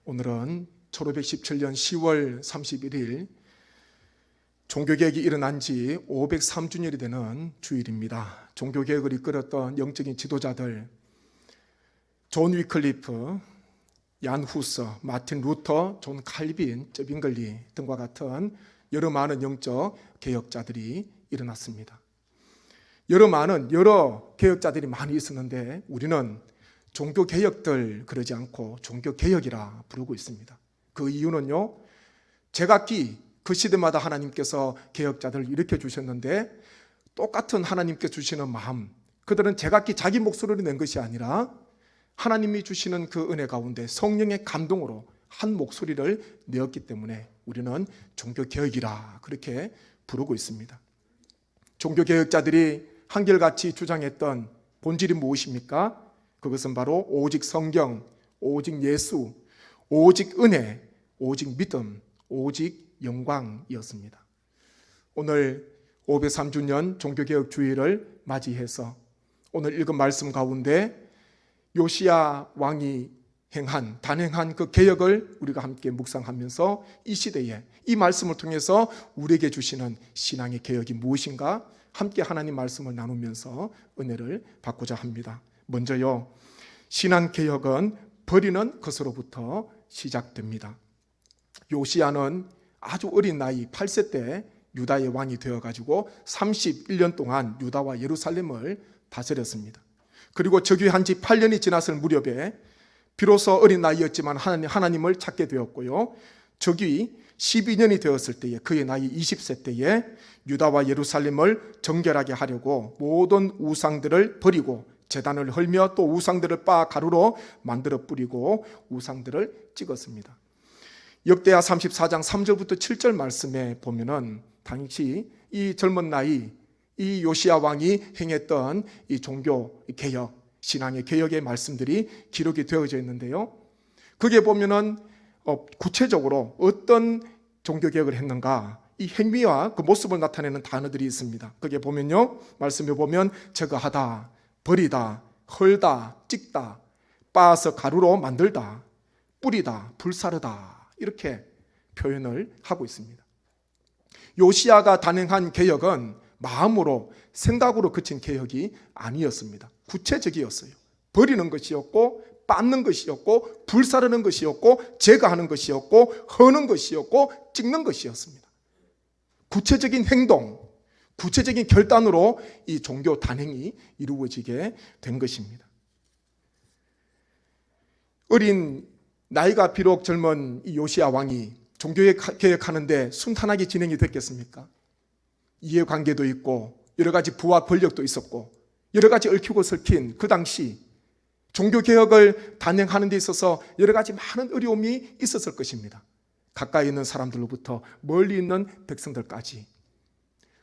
오늘은 1517년 10월 31일 종교개혁이 일어난 지 503주년이 되는 주일입니다. 종교개혁을 이끌었던 영적인 지도자들 존 위클리프, 얀 후서, 마틴 루터, 존 칼빈, bin글리 등과 같은 여러 많은 영적 개혁자들이 일어났습니다. 여러 개혁자들이 많이 있었는데 우리는 종교개혁들 그러지 않고 종교개혁이라 부르고 있습니다. 그 이유는요, 제각기 그 시대마다 하나님께서 개혁자들을 일으켜 주셨는데 똑같은 하나님께 주시는 마음, 그들은 제각기 자기 목소리를 낸 것이 아니라 하나님이 주시는 그 은혜 가운데 성령의 감동으로 한 목소리를 내었기 때문에 우리는 종교개혁이라 그렇게 부르고 있습니다. 종교개혁자들이 한결같이 주장했던 본질이 무엇입니까? 그것은 바로 오직 성경, 오직 예수, 오직 은혜, 오직 믿음, 오직 영광이었습니다. 오늘 503주년 종교개혁 주일을 맞이해서 오늘 읽은 말씀 가운데 요시야 왕이 단행한 그 개혁을 우리가 함께 묵상하면서 이 시대에 이 말씀을 통해서 우리에게 주시는 신앙의 개혁이 무엇인가 함께 하나님 말씀을 나누면서 은혜를 받고자 합니다. 먼저요, 신앙개혁은 버리는 것으로부터 시작됩니다. 요시야는 아주 어린 나이 8세 때 유다의 왕이 되어가지고 31년 동안 유다와 예루살렘을 다스렸습니다. 그리고 즉위한 지 8년이 지났을 무렵에 비로소 어린 나이였지만 하나님을 찾게 되었고요, 즉위 12년이 되었을 때에 그의 나이 20세 때에 유다와 예루살렘을 정결하게 하려고 모든 우상들을 버리고 제단을 헐며 또 우상들을 빻아 가루로 만들어 뿌리고 우상들을 찍었습니다. 역대하 34장 3절부터 7절 말씀에 보면은 당시 이 젊은 나이 이 요시야 왕이 행했던 이 종교 개혁, 신앙의 개혁의 말씀들이 기록이 되어져 있는데요, 거기에 보면은 구체적으로 어떤 종교 개혁을 했는가, 이 행위와 그 모습을 나타내는 단어들이 있습니다. 거기에 보면요, 말씀에 보면 제거하다, 버리다, 헐다, 찍다, 빻아서 가루로 만들다, 뿌리다, 불사르다, 이렇게 표현을 하고 있습니다. 요시야가 단행한 개혁은 마음으로, 생각으로 그친 개혁이 아니었습니다. 구체적이었어요. 버리는 것이었고, 빻는 것이었고, 불사르는 것이었고, 제거하는 것이었고, 허는 것이었고, 찍는 것이었습니다. 구체적인 행동, 구체적인 결단으로 이 종교 단행이 이루어지게 된 것입니다. 어린 나이가 비록 젊은 이 요시야 왕이 종교개혁하는데 순탄하게 진행이 됐겠습니까? 이해관계도 있고 여러 가지 부와 권력도 있었고 여러 가지 얽히고 설킨 그 당시 종교개혁을 단행하는 데 있어서 여러 가지 많은 어려움이 있었을 것입니다. 가까이 있는 사람들로부터 멀리 있는 백성들까지.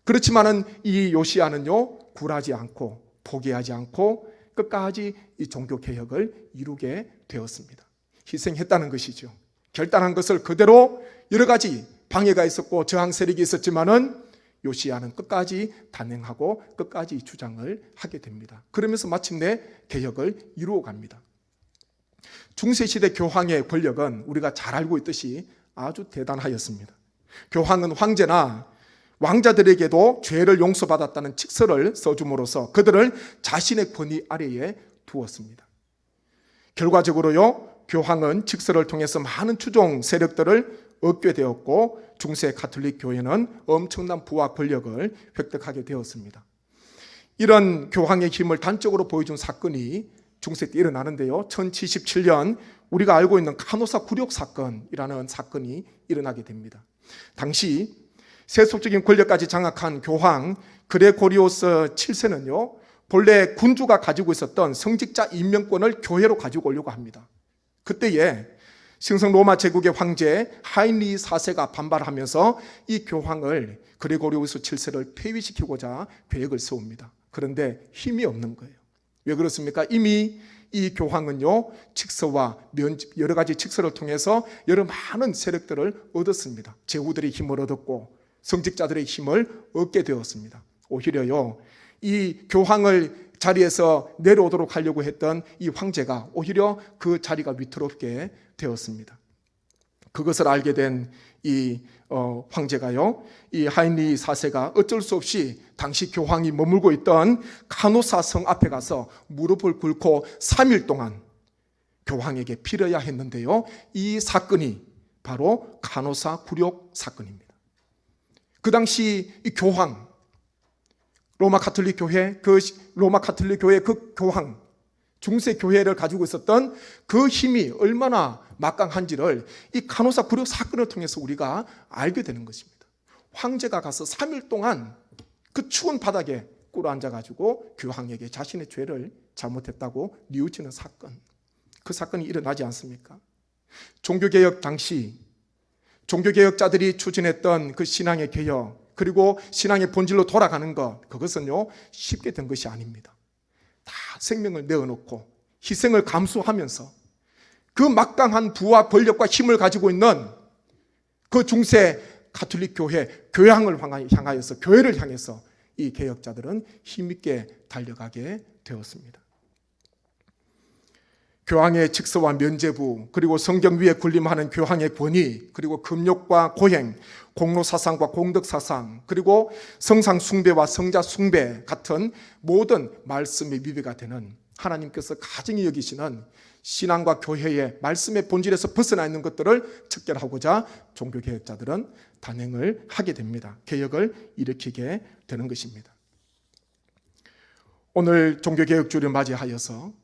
그렇지만은 이 요시야는요, 굴하지 않고 포기하지 않고 끝까지 이 종교개혁을 이루게 되었습니다. 희생했다는 것이죠. 결단한 것을 그대로 여러 가지 방해가 있었고 저항 세력이 있었지만은 요시야는 끝까지 단행하고 끝까지 주장을 하게 됩니다. 그러면서 마침내 개혁을 이루어 갑니다. 중세시대 교황의 권력은 우리가 잘 알고 있듯이 아주 대단하였습니다. 교황은 황제나 왕자들에게도 죄를 용서받았다는 칙서를 써줌으로써 그들을 자신의 권위 아래에 두었습니다. 결과적으로요, 교황은 칙서를 통해서 많은 추종 세력들을 얻게 되었고 중세 가톨릭 교회는 엄청난 부와 권력을 획득하게 되었습니다. 이런 교황의 힘을 단적으로 보여준 사건이 중세 때 일어나는데요, 1077년 우리가 알고 있는 카노사 굴욕 사건이라는 사건이 일어나게 됩니다. 당시 세속적인 권력까지 장악한 교황 그레고리오스 7세는요, 본래 군주가 가지고 있었던 성직자 임명권을 교회로 가지고 오려고 합니다. 그때에 신성 로마 제국의 황제 하인리 4세가 반발하면서 이 교황을 그레고리오스 7세를 폐위시키고자 계획을 세웁니다. 그런데 힘이 없는 거예요. 왜 그렇습니까? 이미 이 교황은요, 칙서와 여러 가지 칙서를 통해서 여러 많은 세력들을 얻었습니다. 제후들의 힘을 얻었고 성직자들의 힘을 얻게 되었습니다. 오히려요, 이 교황을 자리에서 내려오도록 하려고 했던 이 황제가 오히려 그 자리가 위태롭게 되었습니다. 그것을 알게 된 이 황제가요, 이 하인리 4세가 어쩔 수 없이 당시 교황이 머물고 있던 카노사 성 앞에 가서 무릎을 꿇고 3일 동안 교황에게 빌어야 했는데요, 이 사건이 바로 카노사 굴욕 사건입니다. 그 당시 이 교황, 로마 가톨릭 교회 그 교황, 중세 교회를 가지고 있었던 그 힘이 얼마나 막강한지를 이 카노사 굴욕 사건을 통해서 우리가 알게 되는 것입니다. 황제가 가서 3일 동안 그 추운 바닥에 꿇어 앉아가지고 교황에게 자신의 죄를 잘못했다고 뉘우치는 사건, 그 사건이 일어나지 않습니까? 종교개혁 당시 종교개혁자들이 추진했던 그 신앙의 개혁, 그리고 신앙의 본질로 돌아가는 것, 그것은요 쉽게 된 것이 아닙니다. 다 생명을 내어놓고 희생을 감수하면서 그 막강한 부와 권력과 힘을 가지고 있는 그 중세 가톨릭 교회 교황을 향하여서, 교회를 향해서 이 개혁자들은 힘있게 달려가게 되었습니다. 교황의 직서와 면죄부, 그리고 성경 위에 군림하는 교황의 권위, 그리고 금욕과 고행, 공로사상과 공덕사상, 그리고 성상 숭배와 성자 숭배 같은 모든 말씀의 미비가 되는, 하나님께서 가증히 여기시는 신앙과 교회의 말씀의 본질에서 벗어나 있는 것들을 척결하고자 종교개혁자들은 단행을 하게 됩니다. 개혁을 일으키게 되는 것입니다. 오늘 종교개혁주를 맞이하여서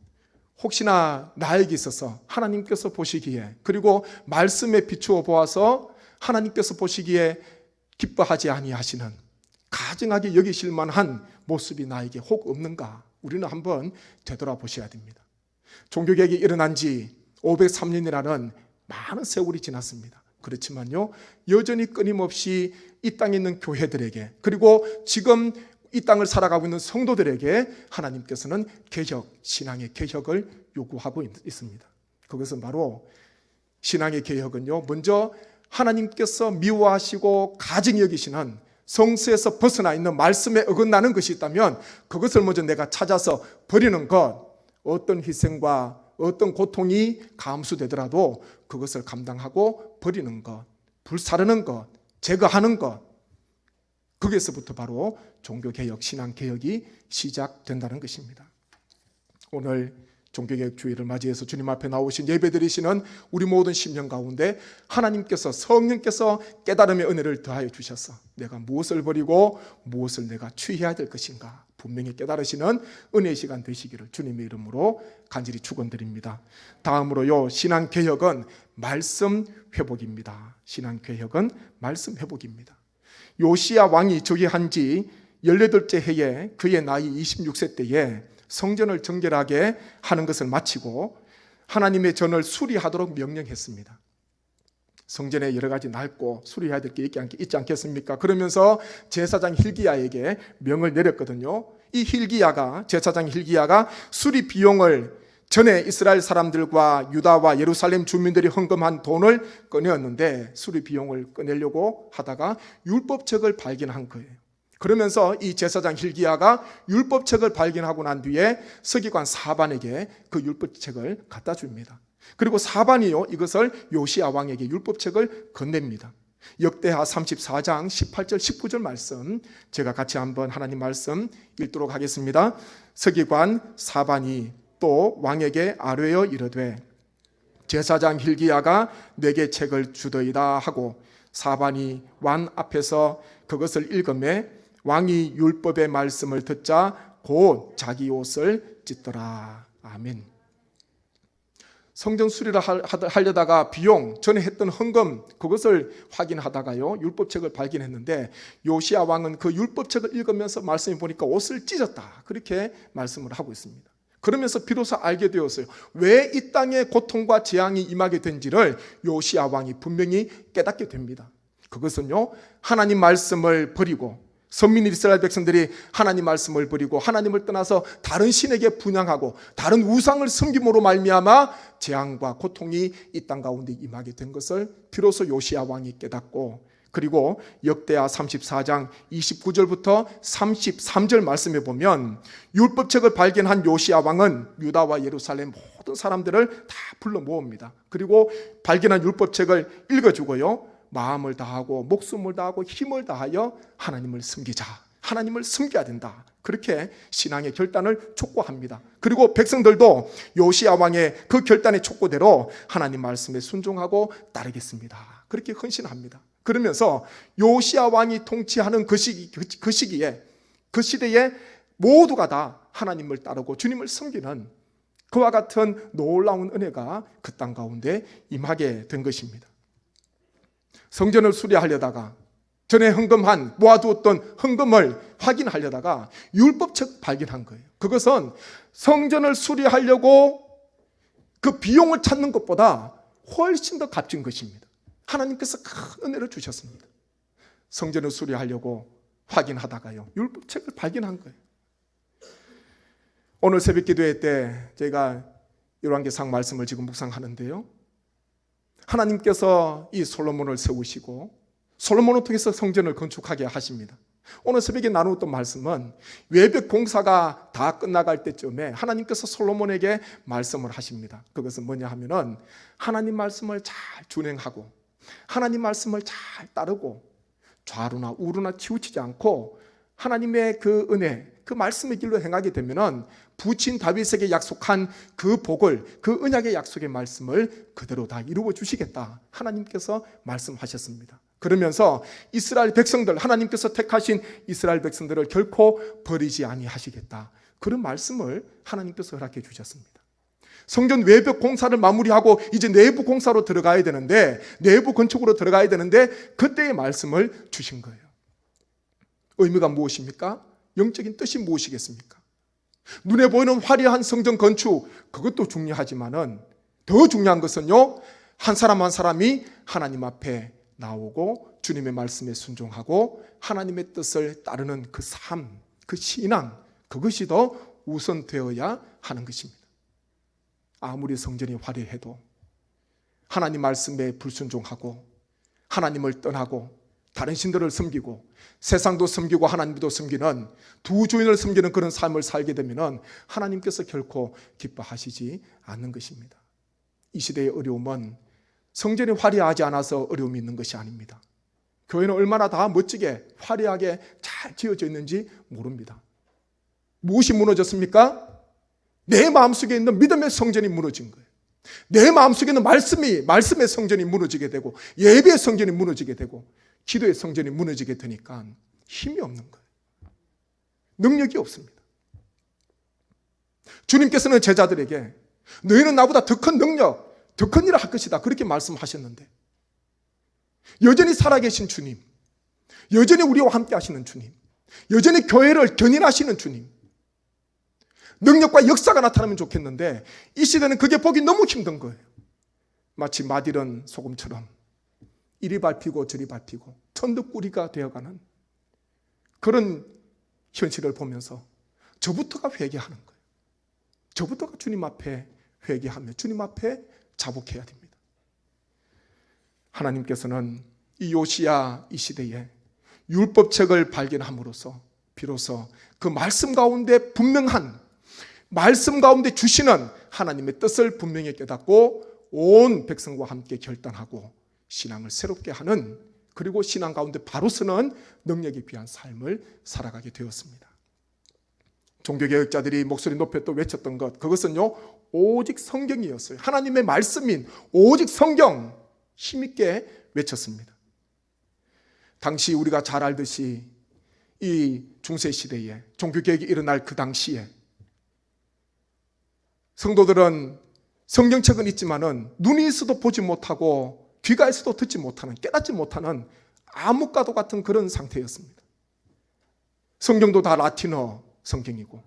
혹시나 나에게 있어서 하나님께서 보시기에, 그리고 말씀에 비추어 보아서 하나님께서 보시기에 기뻐하지 아니하시는, 가증하게 여기실 만한 모습이 나에게 혹 없는가, 우리는 한번 되돌아보셔야 됩니다. 종교개혁이 일어난 지 503년이라는 많은 세월이 지났습니다. 그렇지만요, 여전히 끊임없이 이 땅에 있는 교회들에게, 그리고 지금 이 땅을 살아가고 있는 성도들에게 하나님께서는 개혁, 신앙의 개혁을 요구하고 있습니다. 그것은 바로 신앙의 개혁은요, 먼저 하나님께서 미워하시고 가증히 여기시는 성수에서 벗어나 있는 말씀에 어긋나는 것이 있다면 그것을 먼저 내가 찾아서 버리는 것, 어떤 희생과 어떤 고통이 감수되더라도 그것을 감당하고 버리는 것, 불사르는 것, 제거하는 것, 거기에서부터 바로 종교개혁, 신앙개혁이 시작된다는 것입니다. 오늘 종교개혁 주일을 맞이해서 주님 앞에 나오신 예배드리시는 우리 모든 심령 가운데 하나님께서, 성령께서 깨달음의 은혜를 더하여 주셔서 내가 무엇을 버리고 무엇을 내가 취해야 될 것인가 분명히 깨달으시는 은혜의 시간 되시기를 주님의 이름으로 간절히 축원드립니다. 다음으로요, 신앙개혁은 말씀 회복입니다. 신앙개혁은 말씀 회복입니다. 요시야 왕이 즉위한 지 18째 해에 그의 나이 26세 때에 성전을 정결하게 하는 것을 마치고 하나님의 전을 수리하도록 명령했습니다. 성전에 여러 가지 낡고 수리해야 될 게 있지 않겠습니까? 그러면서 제사장 hil기야에게 명을 내렸거든요. 이 제사장 hil기야가 수리 비용을 전에 이스라엘 사람들과 유다와 예루살렘 주민들이 헌금한 돈을 꺼내었는데 수리 비용을 꺼내려고 하다가 율법책을 발견한 거예요. 그러면서 이 제사장 hil기야가 율법책을 발견하고 난 뒤에 서기관 사반에게 그 율법책을 갖다 줍니다. 그리고 사반이요, 이것을 요시야 왕에게 율법책을 건넵니다. 역대하 34장 18절 19절 말씀, 제가 같이 한번 하나님 말씀 읽도록 하겠습니다. 서기관 사반이 또 왕에게 아뢰어 이르되 제사장 hil기야가 내게 책을 주더이다 하고 사반이 왕 앞에서 그것을 읽으매 왕이 율법의 말씀을 듣자 곧 자기 옷을 찢더라. 아멘. 성전 수리를 하려다가 비용, 전에 했던 헌금 그것을 확인하다가요 율법책을 발견했는데 요시야 왕은 그 율법책을 읽으면서 말씀해 보니까 옷을 찢었다, 그렇게 말씀을 하고 있습니다. 그러면서 비로소 알게 되었어요. 왜 이 땅에 고통과 재앙이 임하게 된지를 요시야 왕이 분명히 깨닫게 됩니다. 그것은요, 하나님 말씀을 버리고, 선민 이스라엘 백성들이 하나님 말씀을 버리고 하나님을 떠나서 다른 신에게 분향하고 다른 우상을 섬김으로 말미암아 재앙과 고통이 이 땅 가운데 임하게 된 것을 비로소 요시야 왕이 깨닫고, 그리고 역대하 34장 29절부터 33절 말씀에 보면 율법책을 발견한 요시야 왕은 유다와 예루살렘 모든 사람들을 다 불러 모읍니다. 그리고 발견한 율법책을 읽어주고요, 마음을 다하고 목숨을 다하고 힘을 다하여 하나님을 섬기자, 하나님을 섬겨야 된다, 그렇게 신앙의 결단을 촉구합니다. 그리고 백성들도 요시야 왕의 그 결단의 촉구대로 하나님 말씀에 순종하고 따르겠습니다, 그렇게 헌신합니다. 그러면서 요시야 왕이 통치하는 그 시기에, 그 시대에 모두가 다 하나님을 따르고 주님을 섬기는 그와 같은 놀라운 은혜가 그 땅 가운데 임하게 된 것입니다. 성전을 수리하려다가 전에 모아두었던 헌금을 확인하려다가 율법책 발견한 거예요. 그것은 성전을 수리하려고 그 비용을 찾는 것보다 훨씬 더 값진 것입니다. 하나님께서 큰 은혜를 주셨습니다. 성전을 수리하려고 확인하다가요, 율법책을 발견한 거예요. 오늘 새벽 기도회 때 제가 열왕기상 말씀을 지금 묵상하는데요, 하나님께서 이 솔로몬을 세우시고 솔로몬을 통해서 성전을 건축하게 하십니다. 오늘 새벽에 나누었던 말씀은 외벽 공사가 다 끝나갈 때쯤에 하나님께서 솔로몬에게 말씀을 하십니다. 그것은 뭐냐 하면은 하나님 말씀을 잘 준행하고 하나님 말씀을 잘 따르고 좌루나 우루나 치우치지 않고 하나님의 그 은혜, 그 말씀의 길로 행하게 되면은 부친 다윗에게 약속한 그 복을, 그 언약의 약속의 말씀을 그대로 다 이루어 주시겠다, 하나님께서 말씀하셨습니다. 그러면서 이스라엘 백성들, 하나님께서 택하신 이스라엘 백성들을 결코 버리지 아니하시겠다, 그런 말씀을 하나님께서 허락해 주셨습니다. 성전 외벽 공사를 마무리하고 이제 내부 공사로 들어가야 되는데, 내부 건축으로 들어가야 되는데 그때의 말씀을 주신 거예요. 의미가 무엇입니까? 영적인 뜻이 무엇이겠습니까? 눈에 보이는 화려한 성전 건축, 그것도 중요하지만은 더 중요한 것은요, 한 사람 한 사람이 하나님 앞에 나오고 주님의 말씀에 순종하고 하나님의 뜻을 따르는 그 삶, 그 신앙, 그것이 더 우선되어야 하는 것입니다. 아무리 성전이 화려해도 하나님 말씀에 불순종하고 하나님을 떠나고 다른 신들을 섬기고 세상도 섬기고 하나님도 섬기는 두 주인을 섬기는 그런 삶을 살게 되면 하나님께서 결코 기뻐하시지 않는 것입니다. 이 시대의 어려움은 성전이 화려하지 않아서 어려움이 있는 것이 아닙니다. 교회는 얼마나 다 멋지게 화려하게 잘 지어져 있는지 모릅니다. 무엇이 무너졌습니까? 내 마음속에 있는 믿음의 성전이 무너진 거예요. 내 마음속에 있는 말씀의 성전이 무너지게 되고 예배의 성전이 무너지게 되고 기도의 성전이 무너지게 되니까 힘이 없는 거예요. 능력이 없습니다. 주님께서는 제자들에게 너희는 나보다 더 큰 능력, 더 큰 일을 할 것이다, 그렇게 말씀하셨는데 여전히 살아계신 주님, 여전히 우리와 함께 하시는 주님, 여전히 교회를 견인하시는 주님, 능력과 역사가 나타나면 좋겠는데 이 시대는 그게 보기 너무 힘든 거예요. 마치 마디른 소금처럼 이리 밟히고 저리 밟히고 천덕꾸리가 되어가는 그런 현실을 보면서 저부터가 회개하는 거예요. 저부터가 주님 앞에 회개하며 주님 앞에 자복해야 됩니다. 하나님께서는 이 요시야 이 시대에 율법책을 발견함으로써 비로소 그 말씀 가운데 분명한, 말씀 가운데 주시는 하나님의 뜻을 분명히 깨닫고 온 백성과 함께 결단하고 신앙을 새롭게 하는, 그리고 신앙 가운데 바로 서는 능력에 비한 삶을 살아가게 되었습니다. 종교개혁자들이 목소리 높여 또 외쳤던 것, 그것은요 오직 성경이었어요. 하나님의 말씀인 오직 성경, 힘있게 외쳤습니다. 당시 우리가 잘 알듯이 이 중세시대에 종교개혁이 일어날 그 당시에 성도들은 성경책은 있지만은 눈이 있어도 보지 못하고 귀가 있어도 듣지 못하는, 깨닫지 못하는 암흑과도 같은 그런 상태였습니다. 성경도 다 라틴어 성경이고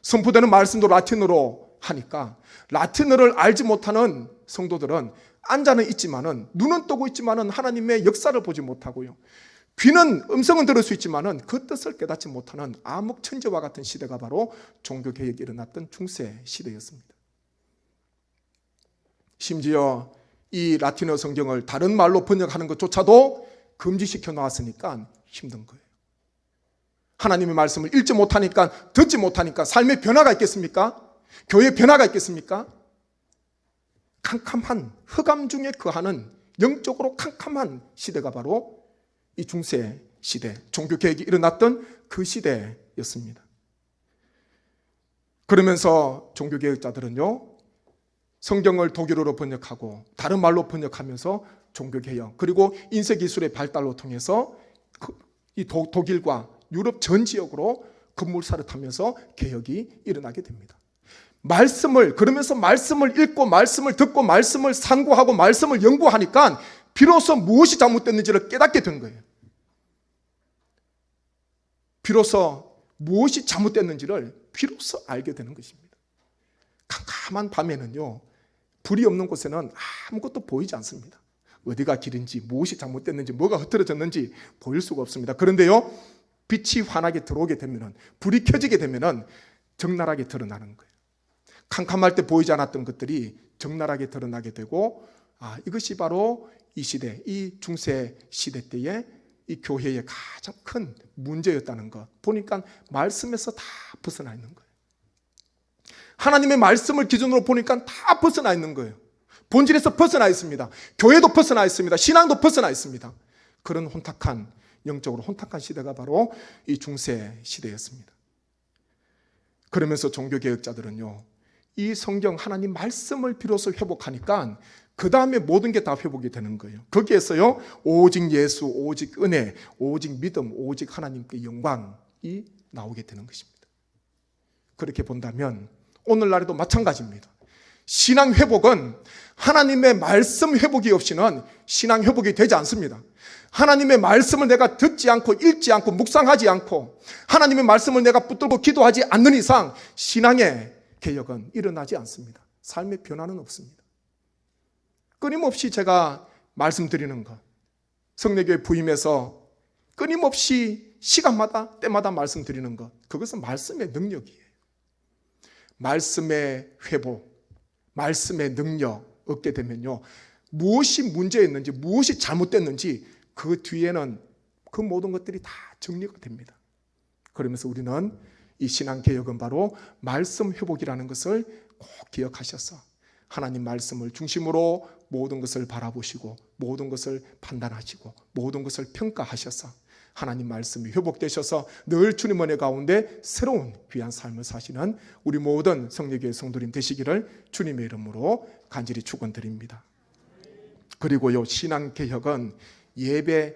선포되는 말씀도 라틴어로 하니까 라틴어를 알지 못하는 성도들은 앉아는 있지만은, 눈은 뜨고 있지만은 하나님의 역사를 보지 못하고요, 귀는 음성은 들을 수 있지만은 그 뜻을 깨닫지 못하는 암흑 천지와 같은 시대가 바로 종교개혁이 일어났던 중세 시대였습니다. 심지어 이 라틴어 성경을 다른 말로 번역하는 것조차도 금지시켜 놨으니까 힘든 거예요. 하나님의 말씀을 읽지 못하니까, 듣지 못하니까 삶의 변화가 있겠습니까? 교회의 변화가 있겠습니까? 캄캄한 흑암 중에 거하는 영적으로 캄캄한 시대가 바로 이 중세 시대, 종교개혁이 일어났던 그 시대였습니다. 그러면서 종교개혁자들은요, 성경을 독일어로 번역하고 다른 말로 번역하면서 종교개혁, 그리고 인쇄기술의 발달로 통해서 이 독일과 유럽 전 지역으로 급물살을 타면서 개혁이 일어나게 됩니다. 그러면서 말씀을 읽고 말씀을 듣고 말씀을 상고하고 말씀을 연구하니까 비로소 무엇이 잘못됐는지를 깨닫게 된 거예요. 비로소 무엇이 잘못됐는지를 비로소 알게 되는 것입니다. 캄캄한 밤에는요, 불이 없는 곳에는 아무것도 보이지 않습니다. 어디가 길인지, 무엇이 잘못됐는지, 뭐가 흐트러졌는지 보일 수가 없습니다. 그런데요, 빛이 환하게 들어오게 되면은, 불이 켜지게 되면은 적나라하게 드러나는 거예요. 캄캄할 때 보이지 않았던 것들이 적나라하게 드러나게 되고, 이것이 바로 이 시대, 이 중세 시대 때의 이 교회의 가장 큰 문제였다는 것. 보니까 말씀에서 다 벗어나 있는 거예요. 하나님의 말씀을 기준으로 보니까 다 벗어나 있는 거예요. 본질에서 벗어나 있습니다. 교회도 벗어나 있습니다. 신앙도 벗어나 있습니다. 그런 영적으로 혼탁한 시대가 바로 이 중세 시대였습니다. 그러면서 종교개혁자들은요, 이 성경 하나님 말씀을 비로소 회복하니까 그 다음에 모든 게 다 회복이 되는 거예요. 거기에서요, 오직 예수, 오직 은혜, 오직 믿음, 오직 하나님께 영광이 나오게 되는 것입니다. 그렇게 본다면 오늘날에도 마찬가지입니다. 신앙 회복은 하나님의 말씀 회복이 없이는 신앙 회복이 되지 않습니다. 하나님의 말씀을 내가 듣지 않고 읽지 않고 묵상하지 않고 하나님의 말씀을 내가 붙들고 기도하지 않는 이상 신앙의 개혁은 일어나지 않습니다. 삶의 변화는 없습니다. 끊임없이 제가 말씀드리는 것, 성례교회 부임에서 끊임없이 시간마다 때마다 말씀드리는 것, 그것은 말씀의 능력이에요. 말씀의 회복, 말씀의 능력 얻게 되면요, 무엇이 문제였는지, 무엇이 잘못됐는지 그 뒤에는 그 모든 것들이 다 정리가 됩니다. 그러면서 우리는 이 신앙개혁은 바로 말씀 회복이라는 것을 꼭 기억하셔서 하나님 말씀을 중심으로 모든 것을 바라보시고 모든 것을 판단하시고 모든 것을 평가하셔서 하나님 말씀이 회복되셔서 늘 주님 은혜 가운데 새로운 귀한 삶을 사시는 우리 모든 성례교회 성도님 되시기를 주님의 이름으로 간절히 축원드립니다. 그리고요, 신앙개혁은 예배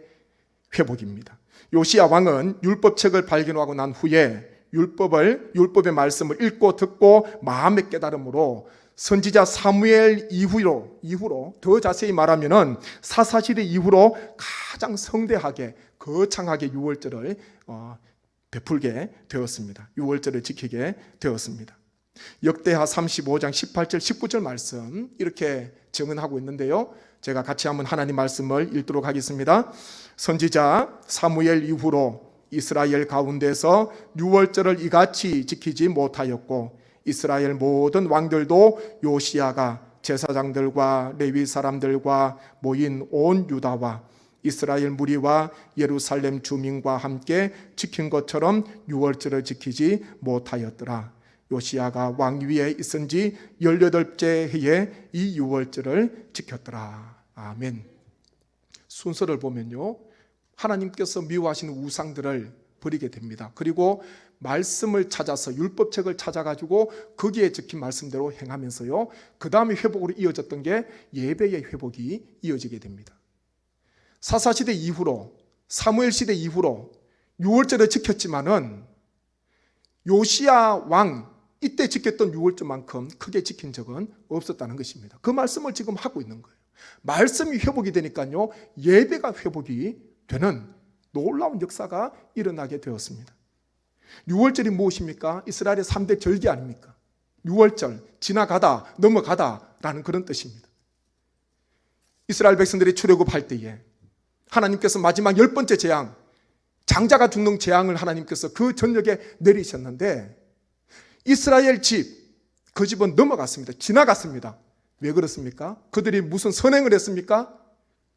회복입니다. 요시야 왕은 율법책을 발견하고 난 후에 율법의 말씀을 읽고 듣고 마음의 깨달음으로 선지자 사무엘 이후로 더 자세히 말하면은 사사시대 이후로 가장 성대하게 거창하게 유월절을 베풀게 되었습니다. 유월절을 지키게 되었습니다. 역대하 35장 18절 19절 말씀 이렇게 증언하고 있는데요, 제가 같이 한번 하나님 말씀을 읽도록 하겠습니다. 선지자 사무엘 이후로 이스라엘 가운데서 유월절을 이같이 지키지 못하였고 이스라엘 모든 왕들도 요시야가 제사장들과 레위 사람들과 모인 온 유다와 이스라엘 무리와 예루살렘 주민과 함께 지킨 것처럼 유월절을 지키지 못하였더라. 요시야가 왕위에 있은 지 18째 해에 이 유월절을 지켰더라. 아멘. 순서를 보면요, 하나님께서 미워하시는 우상들을 버리게 됩니다. 그리고 말씀을 찾아서 율법책을 찾아가지고 거기에 적힌 말씀대로 행하면서요, 그 다음에 회복으로 이어졌던 게 예배의 회복이 이어지게 됩니다. 사사시대 이후로, 사무엘 시대 이후로 유월절을 지켰지만은 요시야 왕 이때 지켰던 유월절만큼 크게 지킨 적은 없었다는 것입니다. 그 말씀을 지금 하고 있는 거예요. 말씀이 회복이 되니까요, 예배가 회복이 되는 놀라운 역사가 일어나게 되었습니다. 유월절이 무엇입니까? 이스라엘의 3대 절기 아닙니까? 유월절, 지나가다, 넘어가다라는 그런 뜻입니다. 이스라엘 백성들이 출애굽할 때에 하나님께서 마지막 10번째 재앙, 장자가 죽는 재앙을 하나님께서 그 전역에 내리셨는데 이스라엘 그 집은 넘어갔습니다. 지나갔습니다. 왜 그렇습니까? 그들이 무슨 선행을 했습니까?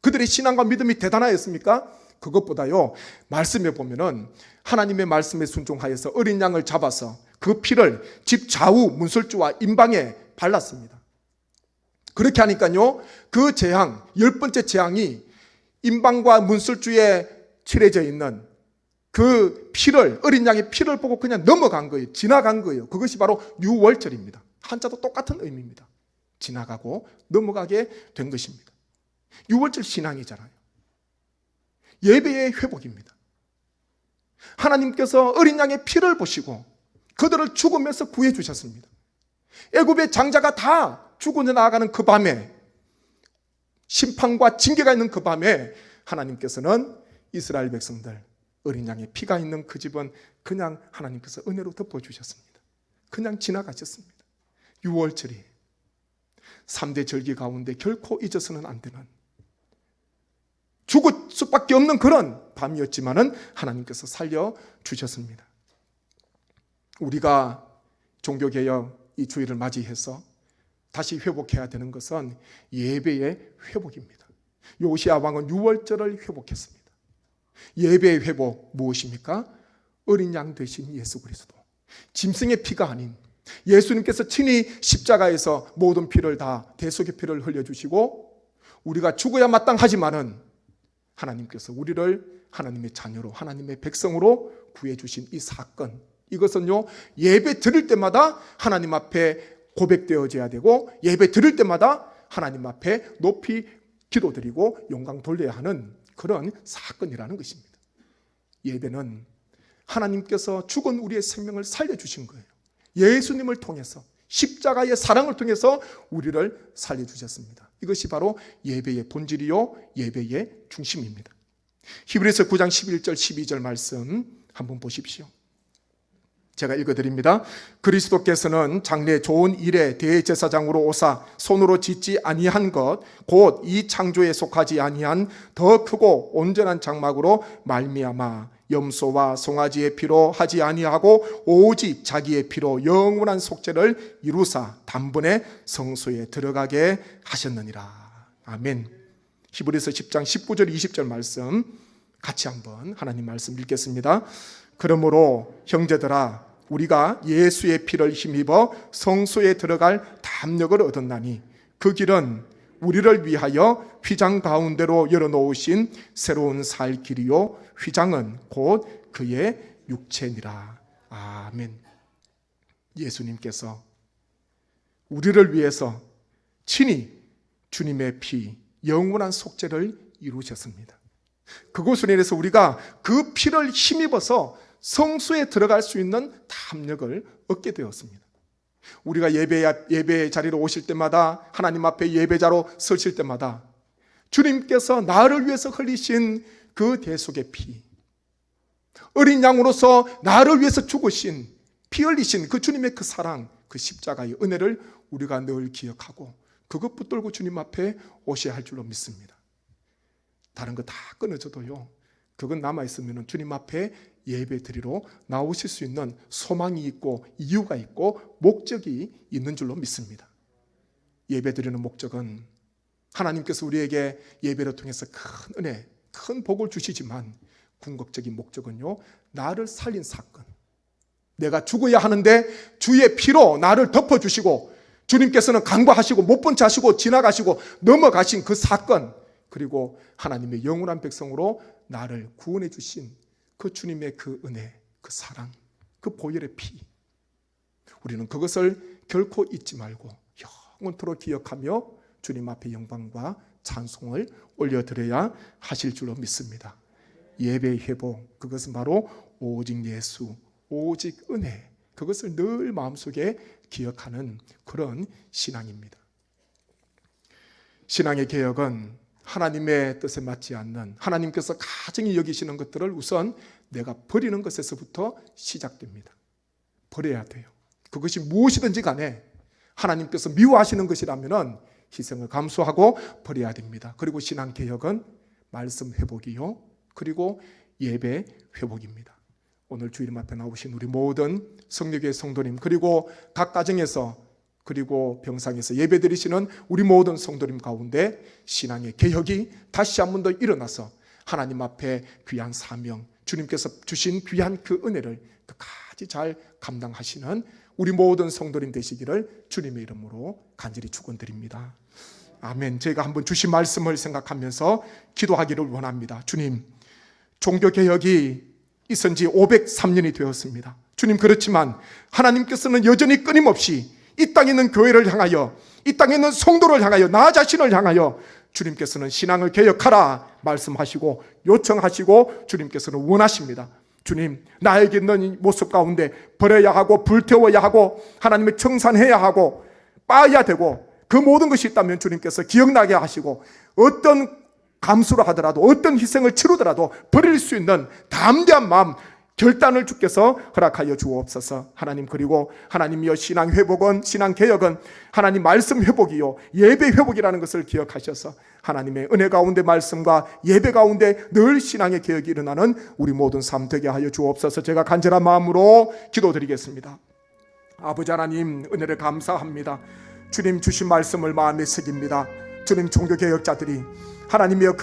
그들의 신앙과 믿음이 대단하였습니까? 그것보다요, 말씀에 보면은 하나님의 말씀에 순종하여서 어린 양을 잡아서 그 피를 집 좌우 문설주와 임방에 발랐습니다. 그렇게 하니까요, 그 재앙, 10번째 재앙이 임방과 문설주에 칠해져 있는 그 피를, 어린 양의 피를 보고 그냥 넘어간 거예요. 지나간 거예요. 그것이 바로 유월절입니다. 한자도 똑같은 의미입니다. 지나가고 넘어가게 된 것입니다. 유월절 신앙이잖아요. 예배의 회복입니다. 하나님께서 어린 양의 피를 보시고 그들을 죽으면서 구해 주셨습니다. 애굽의 장자가 다 죽어 나가는 그 밤에, 심판과 징계가 있는 그 밤에 하나님께서는 이스라엘 백성들, 어린 양의 피가 있는 그 집은 그냥 하나님께서 은혜로 덮어주셨습니다. 그냥 지나가셨습니다. 6월절이 3대 절기 가운데 결코 잊어서는 안 되는, 죽을 수밖에 없는 그런 밤이었지만은 하나님께서 살려주셨습니다. 우리가 종교개혁 이 주일을 맞이해서 다시 회복해야 되는 것은 예배의 회복입니다. 요시야 왕은 6월절을 회복했습니다. 예배의 회복 무엇입니까? 어린 양 되신 예수 그리스도, 짐승의 피가 아닌 예수님께서 친히 십자가에서 모든 피를 다, 대속의 피를 흘려주시고 우리가 죽어야 마땅하지만은 하나님께서 우리를 하나님의 자녀로, 하나님의 백성으로 구해주신 이 사건, 이것은요, 예배 드릴 때마다 하나님 앞에 고백되어져야 되고, 예배 드릴 때마다 하나님 앞에 높이 기도드리고 영광 돌려야 하는 그런 사건이라는 것입니다. 예배는 하나님께서 죽은 우리의 생명을 살려주신 거예요. 예수님을 통해서, 십자가의 사랑을 통해서 우리를 살려주셨습니다. 이것이 바로 예배의 본질이요, 예배의 중심입니다. 히브리서 9장 11절 12절 말씀 한번 보십시오. 제가 읽어드립니다. 그리스도께서는 장래 좋은 일에 대제사장으로 오사 손으로 짓지 아니한 것 곧 이 창조에 속하지 아니한 더 크고 온전한 장막으로 말미암아 염소와 송아지의 피로 하지 아니하고 오직 자기의 피로 영원한 속죄를 이루사 단번에 성소에 들어가게 하셨느니라. 아멘. 히브리서 10장 19절 20절 말씀 같이 한번 하나님 말씀 읽겠습니다. 그러므로 형제들아, 우리가 예수의 피를 힘입어 성소에 들어갈 담력을 얻었나니 그 길은 우리를 위하여 휘장 가운데로 열어놓으신 새로운 살 길이요, 휘장은 곧 그의 육체니라. 아멘. 예수님께서 우리를 위해서 친히 주님의 피, 영원한 속죄를 이루셨습니다. 그것으로 인해서 우리가 그 피를 힘입어서 성소에 들어갈 수 있는 담력을 얻게 되었습니다. 우리가 예배 자리로 오실 때마다, 하나님 앞에 예배자로 서실 때마다 주님께서 나를 위해서 흘리신 그 대속의 피, 어린 양으로서 나를 위해서 죽으신, 피 흘리신 그 주님의 그 사랑, 그 십자가의 은혜를 우리가 늘 기억하고 그것 붙들고 주님 앞에 오셔야 할 줄로 믿습니다. 다른 거 다 끊어져도요, 그건 남아있으면 주님 앞에 예배 드리러 나오실 수 있는 소망이 있고 이유가 있고 목적이 있는 줄로 믿습니다. 예배 드리는 목적은 하나님께서 우리에게 예배를 통해서 큰 은혜, 큰 복을 주시지만 궁극적인 목적은요, 나를 살린 사건, 내가 죽어야 하는데 주의 피로 나를 덮어주시고 주님께서는 간과하시고 못 본 채 하시고 지나가시고 넘어가신 그 사건, 그리고 하나님의 영원한 백성으로 나를 구원해 주신 그 주님의 그 은혜, 그 사랑, 그 보혈의 피, 우리는 그것을 결코 잊지 말고 영원토록 기억하며 주님 앞에 영광과 찬송을 올려드려야 하실 줄로 믿습니다. 예배의 회복, 그것은 바로 오직 예수, 오직 은혜, 그것을 늘 마음속에 기억하는 그런 신앙입니다. 신앙의 개혁은 하나님의 뜻에 맞지 않는, 하나님께서 가증히 여기시는 것들을 우선 내가 버리는 것에서부터 시작됩니다. 버려야 돼요. 그것이 무엇이든지 간에 하나님께서 미워하시는 것이라면 희생을 감수하고 버려야 됩니다. 그리고 신앙 개혁은 말씀 회복이요, 그리고 예배 회복입니다. 오늘 주님 앞에 나오신 우리 모든 성령교회 성도님, 그리고 각 가정에서 그리고 병상에서 예배드리시는 우리 모든 성도님 가운데 신앙의 개혁이 다시 한 번 더 일어나서 하나님 앞에 귀한 사명, 주님께서 주신 귀한 그 은혜를 끝까지 잘 감당하시는 우리 모든 성도님 되시기를 주님의 이름으로 간절히 축원드립니다. 아멘. 제가 한번 주신 말씀을 생각하면서 기도하기를 원합니다. 주님, 종교개혁이 있은 지 503년이 되었습니다. 주님, 그렇지만 하나님께서는 여전히 끊임없이 이 땅에 있는 교회를 향하여, 이 땅에 있는 성도를 향하여, 나 자신을 향하여 주님께서는 신앙을 개혁하라 말씀하시고 요청하시고 주님께서는 원하십니다. 주님, 나에게 있는 이 모습 가운데 버려야 하고 불태워야 하고 하나님의 청산해야 하고 빠야 되고 그 모든 것이 있다면 주님께서 기억나게 하시고 어떤 감수를 하더라도 어떤 희생을 치르더라도 버릴 수 있는 담대한 마음, 결단을 주께서 허락하여 주옵소서. 하나님, 그리고 하나님이여, 신앙 회복은, 신앙 개혁은 하나님 말씀 회복이요 예배 회복이라는 것을 기억하셔서 하나님의 은혜 가운데 말씀과 예배 가운데 늘 신앙의 개혁이 일어나는 우리 모든 삶 되게 하여 주옵소서. 제가 간절한 마음으로 기도드리겠습니다. 아버지 하나님, 은혜를 감사합니다. 주님 주신 말씀을 마음에 새깁니다. 주님, 종교개혁자들이 하나님이여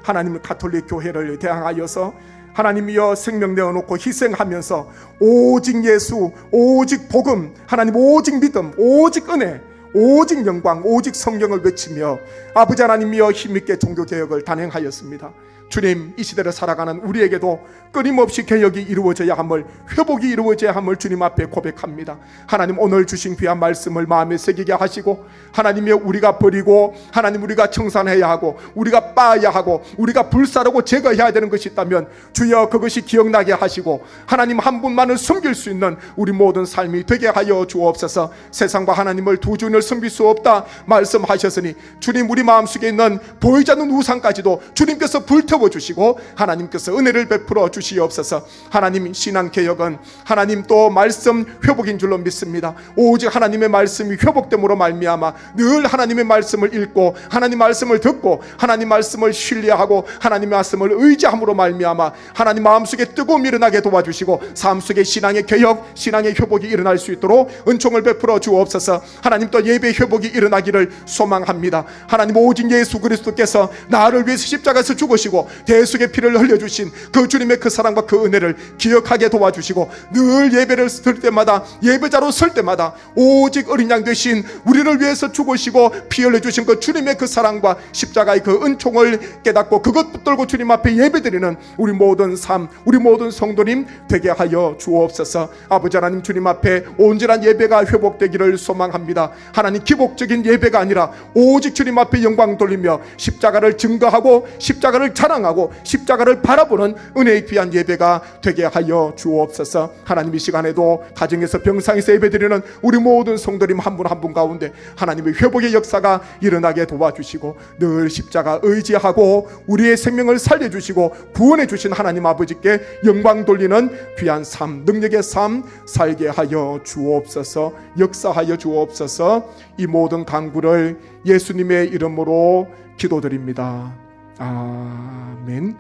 하나님의 가톨릭 교회를 대항하여서 하나님이여 생명 내어놓고 희생하면서 오직 예수, 오직 복음, 하나님 오직 믿음, 오직 은혜, 오직 영광, 오직 성경을 외치며 아버지 하나님이여 힘있게 종교개혁을 단행하였습니다. 주님, 이 시대를 살아가는 우리에게도 끊임없이 개혁이 이루어져야 함을, 회복이 이루어져야 함을 주님 앞에 고백합니다. 하나님, 오늘 주신 귀한 말씀을 마음에 새기게 하시고 하나님이여, 우리가 버리고 하나님 우리가 청산해야 하고 우리가 빠야 하고 우리가 불사르고 제거해야 되는 것이 있다면 주여 그것이 기억나게 하시고 하나님 한 분만을 섬길 수 있는 우리 모든 삶이 되게 하여 주옵소서. 세상과 하나님을 두 주인을 섬길 수 없다 말씀하셨으니 주님, 우리 마음속에 있는 보이지 않는 우상까지도 주님께서 불태워 주시고 하나님께서 은혜를 베풀어 주시옵소서. 하나님, 신앙개혁은 하나님 또 말씀 회복인 줄로 믿습니다. 오직 하나님의 말씀이 회복됨으로 말미암아 늘 하나님의 말씀을 읽고 하나님 말씀을 듣고 하나님 말씀을 신뢰하고 하나님 말씀을 의지함으로 말미암아 하나님 마음속에 뜨거움이 일어나게 도와주시고 삶 속에 신앙의 개혁, 신앙의 회복이 일어날 수 있도록 은총을 베풀어 주옵소서. 하나님, 또 예배 회복이 일어나기를 소망합니다. 하나님, 오직 예수 그리스도께서 나를 위해서 십자가에서 죽으시고 대속의 피를 흘려주신 그 주님의 그 사랑과 그 은혜를 기억하게 도와주시고 늘 예배를 들 때마다, 예배자로 설 때마다 오직 어린 양 되신 우리를 위해서 죽으시고 피 흘려주신 그 주님의 그 사랑과 십자가의 그 은총을 깨닫고 그것 붙들고 주님 앞에 예배드리는 우리 모든 삶, 우리 모든 성도님 되게 하여 주옵소서. 아버지 하나님, 주님 앞에 온전한 예배가 회복되기를 소망합니다. 하나님, 기복적인 예배가 아니라 오직 주님 앞에 영광 돌리며 십자가를 증거하고 십자가를 자랑하고 십자가를 바라보는 은혜의 귀한 예배가 되게 하여 주옵소서. 하나님, 이 시간에도 가정에서 병상에서 예배드리는 우리 모든 성도님 한 분 한 분 가운데 하나님의 회복의 역사가 일어나게 도와주시고 늘 십자가 의지하고 우리의 생명을 살려주시고 구원해 주신 하나님 아버지께 영광 돌리는 귀한 삶, 능력의 삶 살게 하여 주옵소서. 역사하여 주옵소서. 이 모든 간구를 예수님의 이름으로 기도드립니다. 아멘.